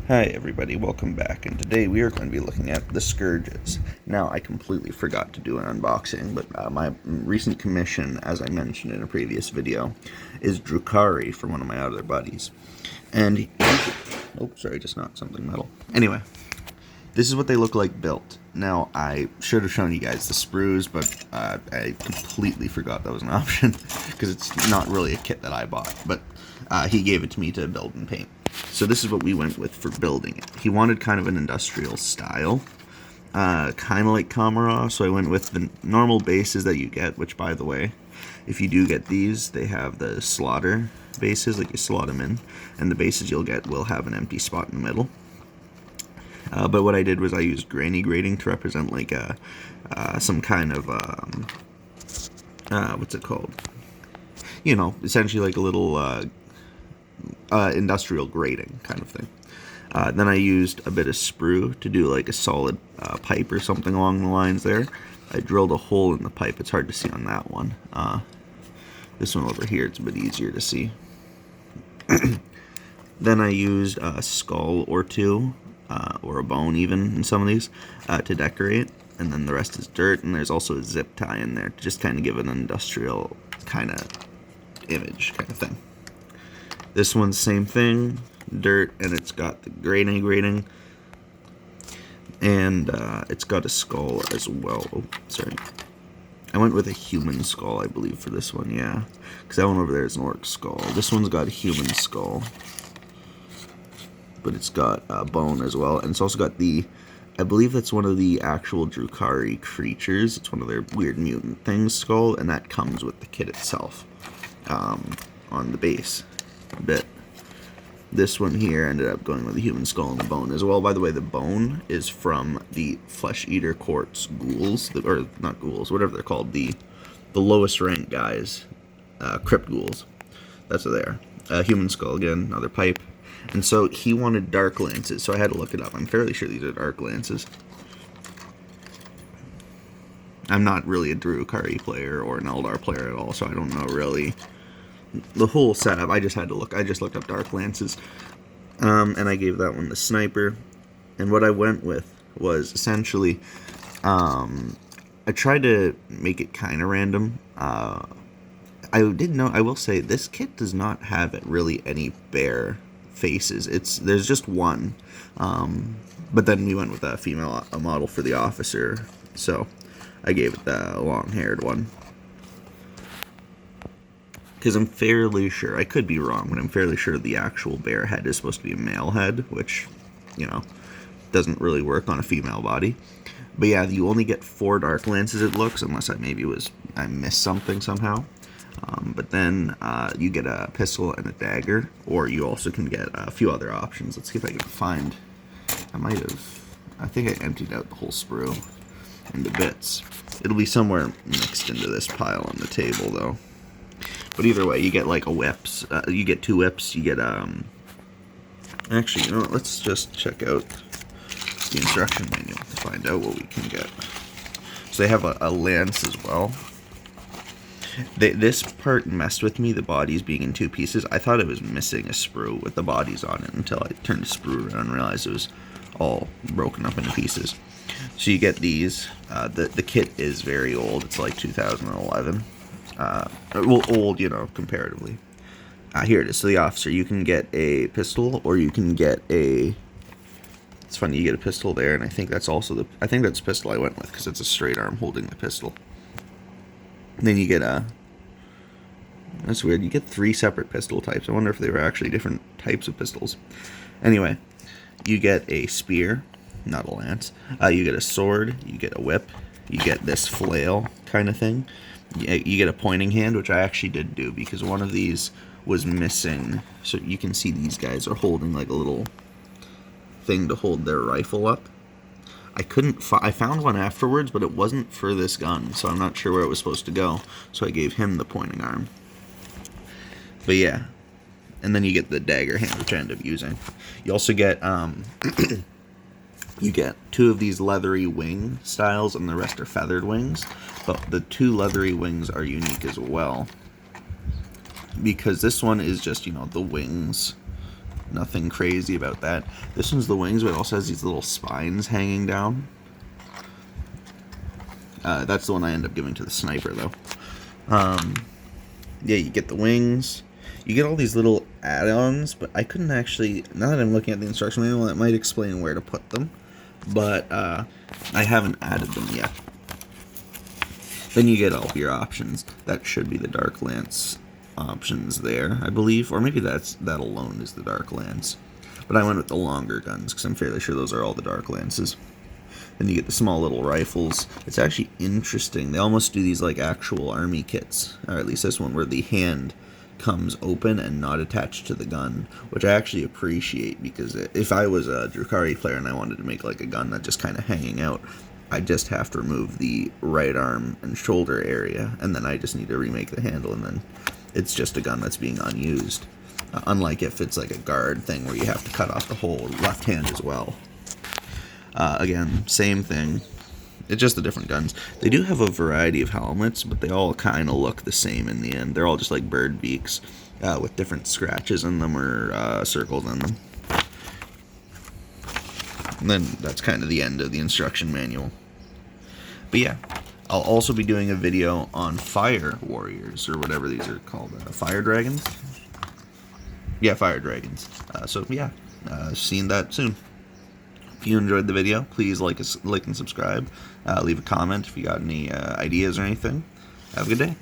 Hi everybody, welcome back, and today we are going to be looking at the Scourges. Now, I completely forgot to do an unboxing, but my recent commission, as I mentioned in a previous video, is Drukhari from one of my other buddies. And, oh, sorry, just knocked something metal. Anyway, this is what they look like built. Now, I should have shown you guys the sprues, but I completely forgot that was an option, because it's not really a kit that I bought, but he gave it to me to build and paint. So this is what we went with for building it. He wanted kind of an industrial style, kind of like Kamara, so I went with the normal bases that you get, which, by the way, if you do get these, they have the slaughter bases, like you slot them in, and the bases you'll get will have an empty spot in the middle. But what I did was I used granny grading to represent like some kind of, what's it called? You know, essentially like a little industrial grading kind of thing. Then I used a bit of sprue to do like a solid pipe or something along the lines there. I drilled a hole in the pipe. It's hard to see on that one. This one over here, it's a bit easier to see. Then I used a skull or two, or a bone even in some of these, to decorate. And then the rest is dirt, and there's also a zip tie in there to just kind of give an industrial kind of image kind of thing. This one's same thing, dirt, and it's got the grading, and it's got a skull as well. Oh, sorry. I went with a human skull, I believe, for this one, yeah. Because that one over there is an orc skull. This one's got a human skull. But it's got a bone as well, and it's also got the, I believe that's one of the actual Drukhari creatures. It's one of their weird mutant things skull, and that comes with the kit itself on the base bit. This one here ended up going with the human skull and the bone as well. By the way, the bone is from the Flesh Eater Court's ghouls, or not ghouls, whatever they're called, the lowest rank guys, crypt ghouls. That's what they are. Human skull again, another pipe. And so he wanted dark lances, so I had to look it up. I'm fairly sure these are dark lances. I'm not really a Drukhari player or an Eldar player at all, so I don't know really the whole setup. I just had to look. I just looked up dark lances, and I gave that one the sniper. And what I went with was essentially, I tried to make it kind of random. I will say this kit does not have really any bare faces. There's just one, but then we went with a female model for the officer, so I gave it the long-haired one. Because I'm fairly sure, I could be wrong, but I'm fairly sure the actual bear head is supposed to be a male head, which, you know, doesn't really work on a female body. But yeah, you only get 4 dark lances, it looks, unless I missed something somehow. But then you get a pistol and a dagger, or you also can get a few other options. Let's see if I can find, I think I emptied out the whole sprue into bits. It'll be somewhere mixed into this pile on the table, though. But either way, you get like a whips. You get 2 whips. You get actually, you know what? Let's just check out the instruction manual to find out what we can get. So they have a lance as well. This part messed with me. The bodies being in 2 pieces. I thought it was missing a sprue with the bodies on it until I turned the sprue around and realized it was all broken up into pieces. So you get these. The kit is very old. It's like 2011. Well, old, you know, comparatively. Here it is. So the officer, you can get a pistol, or you can get a, it's funny, you get a pistol there, and I think that's also I think that's the pistol I went with, because it's a straight arm holding the pistol. And then you get that's weird, you get 3 separate pistol types. I wonder if they were actually different types of pistols. Anyway, you get a spear, not a lance. You get a sword, you get a whip, you get this flail kind of thing. You get a pointing hand, which I actually did do, because one of these was missing. So you can see these guys are holding like a little thing to hold their rifle up. I found one afterwards, but it wasn't for this gun, so I'm not sure where it was supposed to go. So I gave him the pointing arm. But yeah. And then you get the dagger hand, which I end up using. You also get, you get 2 of these leathery wing styles, and the rest are feathered wings. But the 2 leathery wings are unique as well, because this one is just, you know, the wings Nothing crazy about that. This one's the wings, but it also has these little spines hanging down. That's the one I end up giving to the sniper, though. Yeah, you get the wings. You get all these little add-ons, but I couldn't actually... Now that I'm looking at the instruction manual, that might explain where to put them. But I haven't added them yet. Then you get all your options. That should be the Dark Lance options there, I believe. Or maybe that alone is the Dark Lance. But I went with the longer guns, because I'm fairly sure those are all the Dark Lances. Then you get the small little rifles. It's actually interesting. They almost do these like actual army kits. Or at least this one, where the hand comes open and not attached to the gun, which I actually appreciate, because if I was a Drukhari player and I wanted to make like a gun that's just kind of hanging out, I just have to remove the right arm and shoulder area, and then I just need to remake the handle, and then it's just a gun that's being unused. Unlike if it's like a guard thing where you have to cut off the whole left hand as well. Again, same thing. It's just the different guns. They do have a variety of helmets, but they all kind of look the same in the end. They're all just like bird beaks with different scratches in them or circles on them. And then that's kind of the end of the instruction manual. But yeah, I'll also be doing a video on fire warriors, or whatever these are called. Fire dragons? Yeah, fire dragons. So yeah, seeing that soon. If you enjoyed the video, please like and subscribe. Leave a comment if you got any ideas or anything. Have a good day.